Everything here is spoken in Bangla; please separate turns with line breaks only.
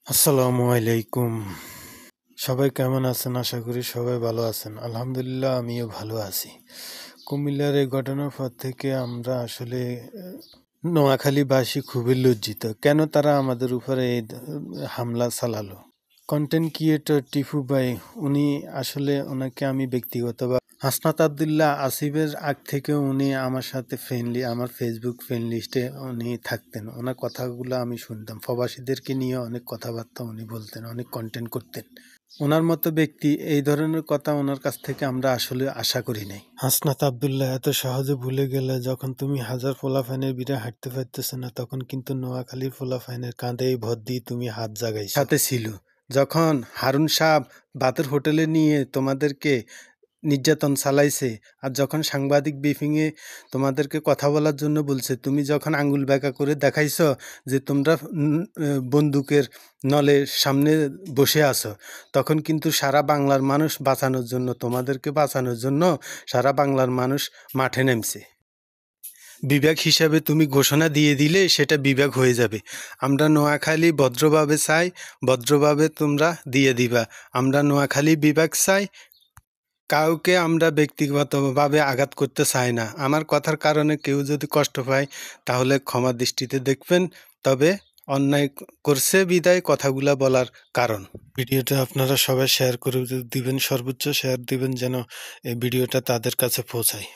আসসালামু আলাইকুম। সবাই কেমন আছেন? আশা করি সবাই ভালো আছেন। আলহামদুলিল্লাহ আমিও ভালো আছি। কুমিল্লার এই ঘটনার পর থেকে আমরা আসলে নোয়াখালীবাসী খুবই লজ্জিত। কেন তারা আমাদের উপরে এই হামলা চালালো? কন্টেন্ট ক্রিয়েটর টিপু ভাই, উনি আসলে ওনাকে আমি ব্যক্তিগতভাবে হাসনাত আবদুল্লাহ আসিফের আগ থেকে উনি আমার সাথে ফ্রেন্ডলি, আমার ফেসবুক ফ্রেন্ড লিস্টে উনি থাকতেন। ওনার কথাগুলো আমি শুনতাম। প্রবাসীদেরকে নিয়ে অনেক কথাবার্তা উনি বলতেন, অনেক কন্টেন্ট করতেন। ওনার মতো ব্যক্তি এই ধরনের কথা ওনার কাছ থেকে আমরা আসলে আশা করি নাই। হাসনাত আবদুল্লাহ এত সহজে ভুলে গেলে, যখন তুমি হাজার পোলাফাইনের বিড়ে হাঁটতে পারতেছ না, তখন কিন্তু নোয়াখালীর পোলাফাইনের কাঁধে ভর দিয়ে তুমি হাত জাগাই সাথে ছিল। যখন হারুন সাহেব বাতের হোটেলে নিয়ে তোমাদেরকে নির্যাতন চালাইছে, আর যখন সাংবাদিক ব্রিফিংয়ে তোমাদেরকে কথা বলার জন্য বলছে, তুমি যখন আঙ্গুল বেঁকা করে দেখাইছ যে তোমরা বন্দুকের নলের সামনে বসে আছো, তখন কিন্তু সারা বাংলার মানুষ বাঁচানোর জন্য, তোমাদেরকে বাঁচানোর জন্য সারা বাংলার মানুষ মাঠে নেমছে। বিভাগ হিসাবে তুমি ঘোষণা দিয়ে দিলে সেটা বিভাগ হয়ে যাবে। আমরা নোয়াখালী ভদ্রভাবে চাই, ভদ্রভাবে তোমরা দিয়ে দিবা। আমরা নোয়াখালী বিভাগ চাই, কাউকে আমরা ব্যক্তিগতভাবে আঘাত করতে চাই না। আমার কথার কারণে কেউ যদি কষ্ট পায় তাহলে ক্ষমা দৃষ্টিতে দেখবেন, তবে অন্যায় করছে বিদায় কথাগুলা বলার কারণ। ভিডিওটা আপনারা সবাই শেয়ার করে দিবেন, সর্বোচ্চ শেয়ার দিবেন যেন এই ভিডিওটা তাদের কাছে পৌঁছায়।